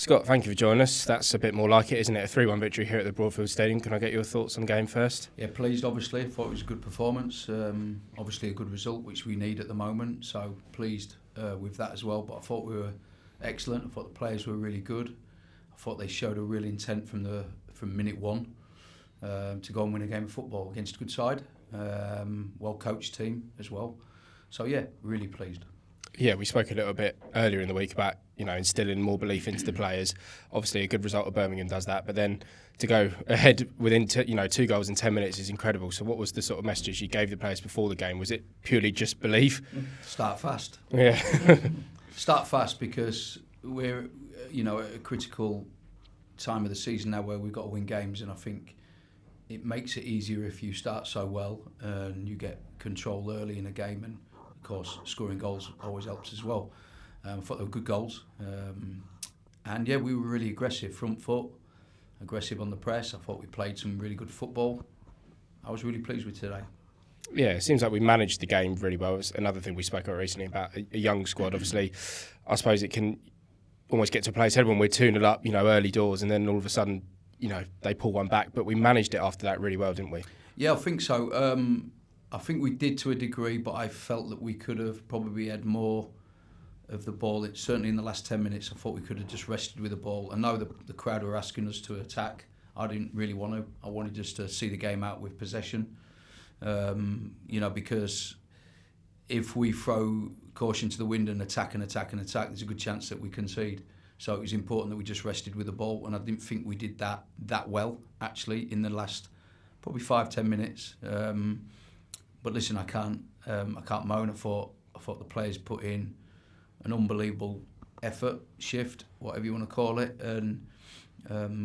Scott, thank you for joining us. That's a bit more like it, isn't it? A 3-1 victory here at the Broadfield Stadium. Can I get your thoughts on the game first? Yeah, pleased, obviously. I thought it was a good performance. Obviously a good result, which we need at the moment. So pleased with that as well. But I thought we were excellent. I thought the players were really good. I thought they showed a real intent from minute one to go and win a game of football against a good side. Well-coached team as well. So, yeah, really pleased. Yeah, we spoke a little bit earlier in the week about, instilling more belief into the players. Obviously, a good result of Birmingham does that, but then to go ahead within 2 goals in 10 minutes is incredible. So what was the sort of messages you gave the players before the game? Was it purely just belief? Start fast. Yeah. Start fast because we're, at a critical time of the season now where we've got to win games, and I think it makes it easier if you start so well and you get control early in a game, and of course scoring goals always helps as well. I thought they were good goals, and yeah, we were really aggressive, front foot, aggressive on the press. I thought we played some really good football. I was really pleased with today. Yeah, it seems like we managed the game really well. It's another thing we spoke about recently about a young squad. Obviously, I suppose it can almost get to a player's head when we're 2-0 up, early doors, and then all of a sudden, they pull one back. But we managed it after that really well, didn't we? Yeah, I think so. I think we did to a degree, but I felt that we could have probably had more of the ball. Certainly in the last 10 minutes, I thought we could have just rested with the ball. I know the crowd were asking us to attack. I didn't really want to. I wanted just to see the game out with possession. Because if we throw caution to the wind and attack, there's a good chance that we concede. So it was important that we just rested with the ball, and I didn't think we did that well, actually, in the last probably 5-10 minutes. But listen, I can't moan. I thought the players put in an unbelievable effort, shift, whatever you want to call it, and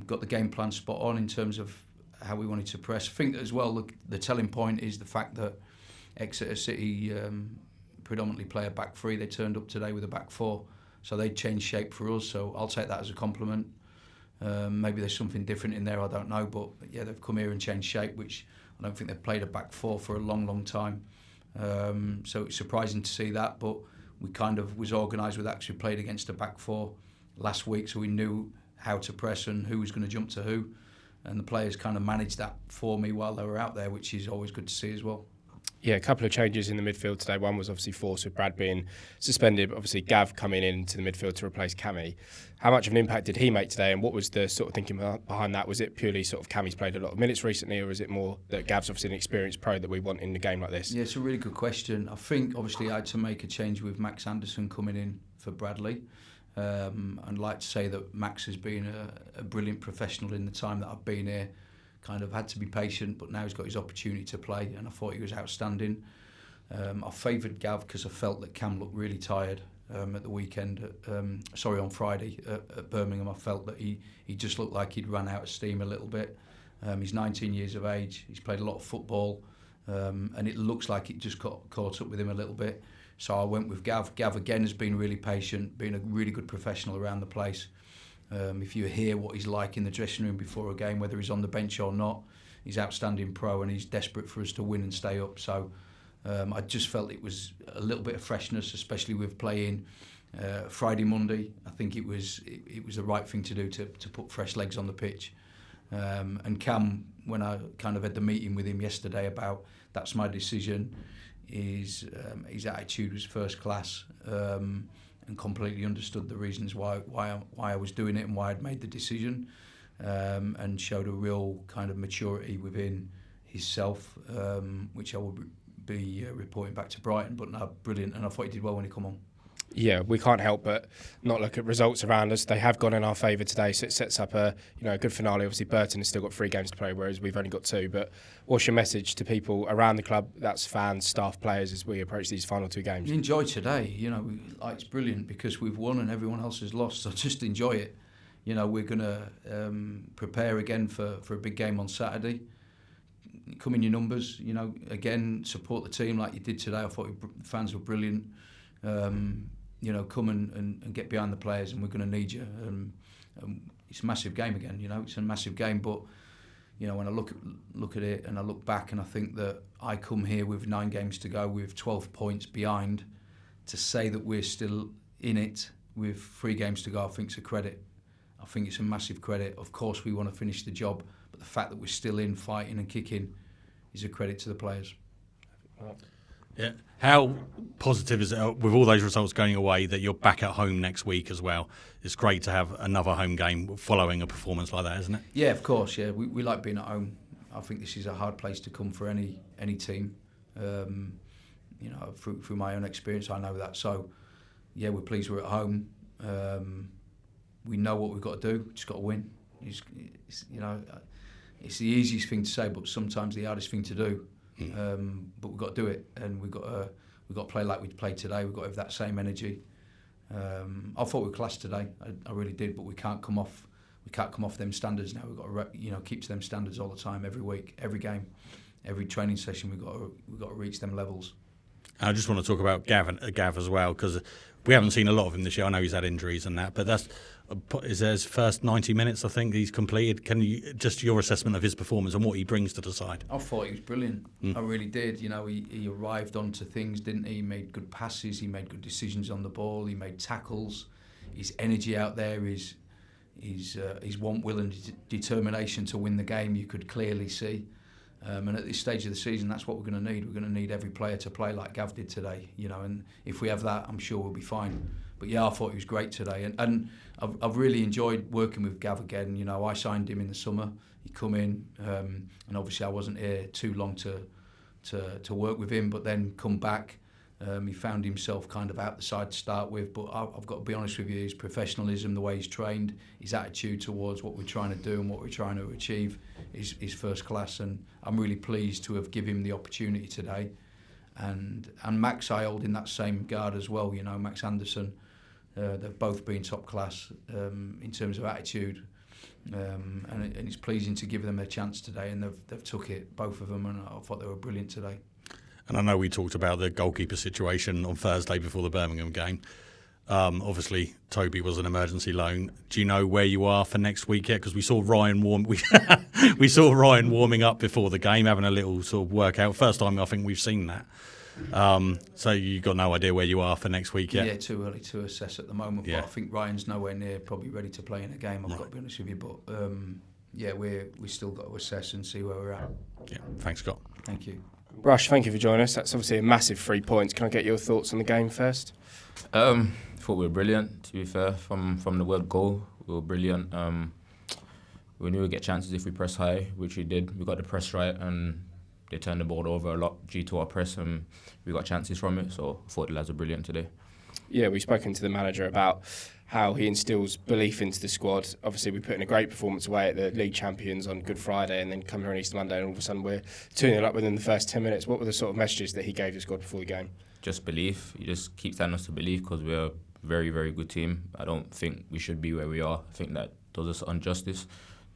got the game plan spot on in terms of how we wanted to press. I think as well, the telling point is the fact that Exeter City predominantly play a back three. They turned up today with a back four, so they changed shape for us. So I'll take that as a compliment. Maybe there's something different in there, I don't know, but yeah, they've come here and changed shape, which I don't think they've played a back four for a long, long time. So it's surprising to see that, but we kind of was organised with actually played against a back four last week, so we knew how to press and who was going to jump to who. And the players kind of managed that for me while they were out there, which is always good to see as well. Yeah, a couple of changes in the midfield today. One was obviously forced with Brad being suspended. Obviously, Gav coming into the midfield to replace Cammy. How much of an impact did he make today, and what was the sort of thinking behind that? Was it purely sort of Cammy's played a lot of minutes recently, or is it more that Gav's obviously an experienced pro that we want in a game like this? Yeah, it's a really good question. I think obviously I had to make a change with Max Anderson coming in for Bradley. I'd like to say that Max has been a brilliant professional in the time that I've been here. Kind of had to be patient, but now he's got his opportunity to play, and I thought he was outstanding. I favoured Gav because I felt that Cam looked really tired at the weekend. On Friday at Birmingham. I felt that he just looked like he'd run out of steam a little bit. He's 19 years of age. He's played a lot of football, and it looks like it just got caught up with him a little bit. So I went with Gav. Gav again has been really patient, been a really good professional around the place. If you hear what he's like in the dressing room before a game, whether he's on the bench or not, he's outstanding pro, and he's desperate for us to win and stay up. So I just felt it was a little bit of freshness, especially with playing Friday, Monday. I think it was the right thing to do to put fresh legs on the pitch. And Cam, when I kind of had the meeting with him yesterday about that's my decision, his attitude was first class. And completely understood the reasons why I was doing it and why I'd made the decision, and showed a real kind of maturity within himself, which I will be reporting back to Brighton. But no, brilliant, and I thought he did well when he come on. Yeah, we can't help but not look at results around us. They have gone in our favour today, so it sets up a good finale. Obviously, Burton has still got 3 games to play, whereas we've only got 2. But what's your message to people around the club, that's fans, staff, players, as we approach these final 2 games? Enjoy today. It's brilliant because we've won and everyone else has lost, so just enjoy it. We're going to prepare again for a big game on Saturday. Come in your numbers, again, support the team like you did today. I thought the fans were brilliant. Come and get behind the players, and we're going to need you. It's a massive game again, it's a massive game, but when I look at it and I look back, and I think that I come here with 9 games to go with 12 points behind, to say that we're still in it with 3 games to go, I think is a credit. I think it's a massive credit. Of course, we want to finish the job, but the fact that we're still in, fighting and kicking is a credit to the players. Yeah. How positive is it, with all those results going away, that you're back at home next week as well? It's great to have another home game following a performance like that, isn't it? Yeah, of course. Yeah, we like being at home. I think this is a hard place to come for any team. You know, through my own experience, I know that. So, yeah, we're pleased we're at home. We know what we've got to do. We've just got to win. You know, it's the easiest thing to say, but sometimes the hardest thing to do. But we've got to do it, and we've got to play like we played today. We've got to have that same energy. I thought we were class today. I really did, but we can't come off. We can't come off them standards now. We've got to keep to them standards all the time, every week, every game, every training session. We've got to reach them levels. I just want to talk about Gav as well, because we haven't seen a lot of him this year. I know he's had injuries and that, but is his first 90 minutes, I think, he's completed. Can you, just your assessment of his performance and what he brings to the side? I thought he was brilliant. I really did. You know, he arrived onto things, didn't he? He made good passes, he made good decisions on the ball, he made tackles. His energy out there, his want, will and determination to win the game, you could clearly see. And at this stage of the season, that's what we're going to need. We're going to need every player to play like Gav did today, you know. And if we have that, I'm sure we'll be fine. But yeah, I thought he was great today, and I've really enjoyed working with Gav again. You know, I signed him in the summer. He come in, and obviously I wasn't here too long to work with him. But then come back, he found himself kind of out the side to start with. But I've got to be honest with you, his professionalism, the way he's trained, his attitude towards what we're trying to do and what we're trying to achieve is first class. And I'm really pleased to have given him the opportunity today. And Max, I hold in that same guard as well. You know, Max Anderson. They've both been top class in terms of attitude, and it's pleasing to give them a chance today, and they've took it, both of them, and I thought they were brilliant today. And I know we talked about the goalkeeper situation on Thursday before the Birmingham game. Obviously, Toby was an emergency loan. Do you know where you are for next week yet? Because we saw Ryan we saw Ryan warming up before the game, having a little sort of workout. First time I think we've seen that. So you've got no idea where you are for next week yet? Yeah, too early to assess at the moment. Yeah. But I think Ryan's nowhere near probably ready to play in a game, I've got to be honest with you. But yeah, we still got to assess and see where we're at. Yeah, thanks, Scott. Thank you. Rush, thank you for joining us. That's obviously a massive 3 points. Can I get your thoughts on the game first? I thought we were brilliant, to be fair. From the word goal, we were brilliant. We knew we'd get chances if we press high, which we did. We got the press right, and they turned the ball over a lot due to our press, and we got chances from it. So I thought the lads were brilliant today. Yeah, we've spoken to the manager about how he instills belief into the squad. Obviously, we put in a great performance away at the league champions on Good Friday, and then come here on Easter Monday, and all of a sudden we're 2-0 up within the first 10 minutes. What were the sort of messages that he gave the squad before the game? Just belief. You just keep telling us to believe, because we're a very, very good team. I don't think we should be where we are. I think that does us injustice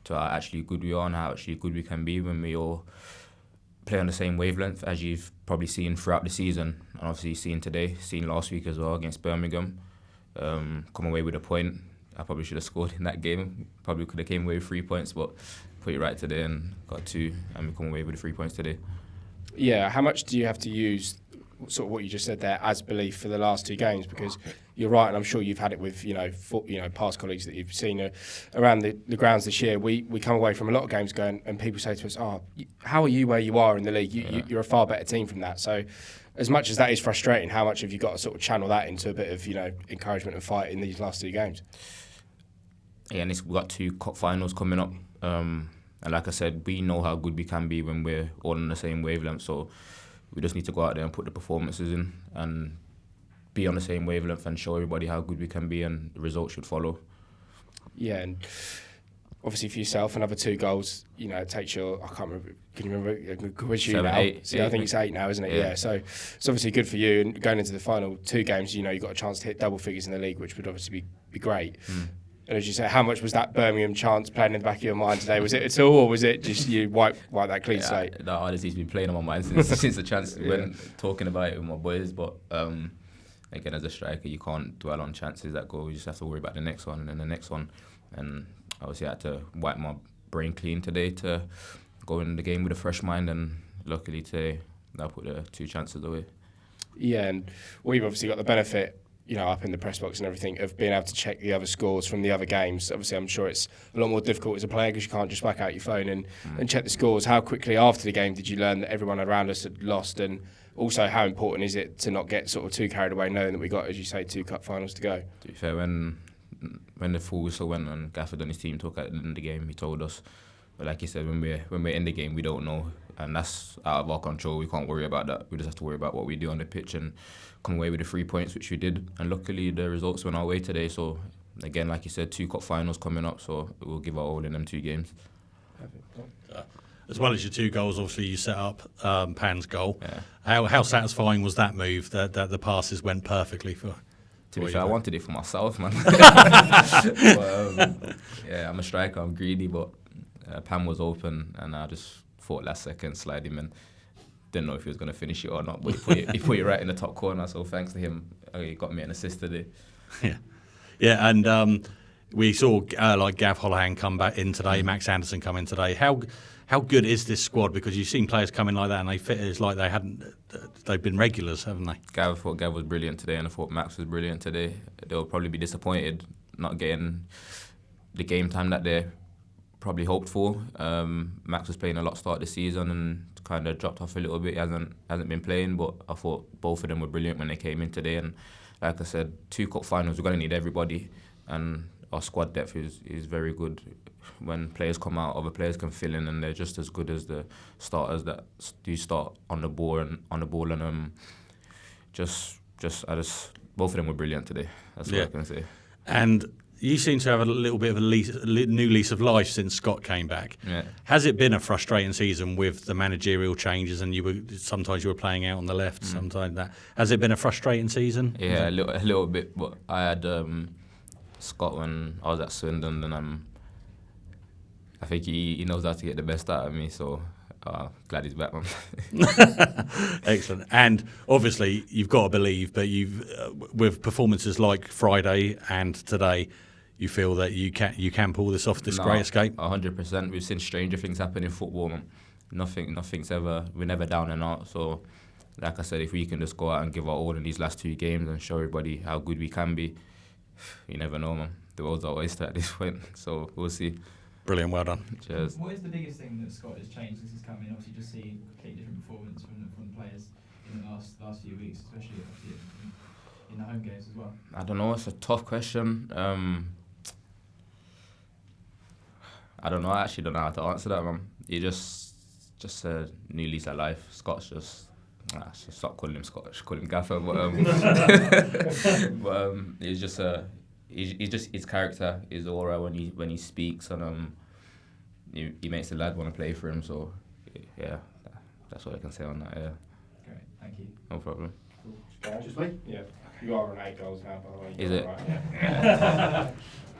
to how actually good we are and how actually good we can be when we all play on the same wavelength, as you've probably seen throughout the season, and obviously seen today, seen last week as well against Birmingham. Come away with a point. I probably should have scored in that game. Probably could have came away with 3 points, but put it right today and got 2, and we come away with the 3 points today. Yeah, how much do you have to use sort of what you just said there as belief for the last 2 games? Because you're right, and I'm sure you've had it with past colleagues that you've seen around the grounds this year. We come away from a lot of games going, and people say to us, how are you where you are in the league? You're a far better team from that. So as much as that is frustrating, how much have you got to sort of channel that into a bit of encouragement and fight in these last 2 games? Yeah, and we've got 2 cup finals coming up, and like I said, we know how good we can be when we're all on the same wavelength. So we just need to go out there and put the performances in and be on the same wavelength and show everybody how good we can be, and the results should follow. Yeah, and obviously for yourself, another 2 goals, it takes your, I can't remember, can you remember? 7, 8. So I think it's 8 now, isn't it? Yeah. So it's obviously good for you, and going into the final 2 games, you've got a chance to hit double figures in the league, which would obviously be great. And as you say, how much was that Birmingham chance playing in the back of your mind today? Was it at all, or was it just you wipe that clean slate? That honestly has been playing on my mind since the chance when talking about it with my boys. But again, as a striker, you can't dwell on chances that go. You just have to worry about the next one and then the next one. And obviously, I had to wipe my brain clean today to go in the game with a fresh mind. And luckily today, I put the 2 chances away. Yeah, and we've obviously got the benefit. up in the press box and everything, of being able to check the other scores from the other games. Obviously, I'm sure it's a lot more difficult as a player because you can't just whack out your phone and check the scores. How quickly after the game did you learn that everyone around us had lost, and also how important is it to not get sort of too carried away knowing that we got, as you say, 2 cup finals to go? To be fair, when the full whistle went and Gafford and his team took at the end of the game, he told us. But like you said, when we're in the game, we don't know, and that's out of our control. We can't worry about that. We just have to worry about what we do on the pitch and come away with the 3 points, which we did. And luckily, the results went our way today. So again, like you said, 2 cup finals coming up, so we'll give our all in them 2 games. As well as your 2 goals, obviously you set up Pan's goal. Yeah. How satisfying was that move? That the passes went perfectly for. To be fair, I wanted it for myself, man. Yeah, I'm a striker. I'm greedy, but Pan was open, and I just thought last second slide him in. Didn't know if he was going to finish it or not, but he put it right in the top corner. So thanks to him, he got me an assist today. Yeah, and we saw like Gav Holohan come back in today, Max Anderson come in today. How good is this squad? Because you've seen players come in like that, and they fit. It's like they've been regulars, haven't they? I thought Gav was brilliant today, and I thought Max was brilliant today. They'll probably be disappointed not getting the game time that they probably hoped for. Max was playing a lot start this season and kind of dropped off a little bit. He hasn't been playing, but I thought both of them were brilliant when they came in today. And like I said, 2 cup finals, we're going to need everybody, and our squad depth is very good. When players come out, other players can fill in, and they're just as good as the starters that do start on the ball and just both of them were brilliant today. That's what I can say. And you seem to have a little bit of a new lease of life since Scott came back. Yeah. Has it been a frustrating season with the managerial changes, and sometimes you were playing out on the left, sometimes that? Has it been a frustrating season? Yeah, a little bit. But I had Scott when I was at Swindon, and I think he knows how to get the best out of me. So glad he's back, man. Excellent. And obviously, you've got to believe, but with performances like Friday and today, you feel that you can pull this off, this great escape? 100%. We've seen stranger things happen in football, man. We're never down and out. So, like I said, if we can just go out and give our all in these last 2 games and show everybody how good we can be, you never know, man. The world's our oyster at this point. So we'll see. Brilliant, well done. Cheers. What is the biggest thing that Scott has changed since he's come in? Obviously, just seeing a completely different performance from the players in the last few weeks, especially in the home games as well. I don't know. It's a tough question. I don't know. I actually don't know how to answer that, man. He just a new lease of life. Scott's just stop calling him Scott. Just call him Gaffer. But he's just his character, his aura when he speaks, and he makes the lad want to play for him. So yeah, that's what I can say on that. Yeah. Great, thank you. No problem. Just me? Yeah. You are on 8 goals now, by the way. Is it? Right, yeah.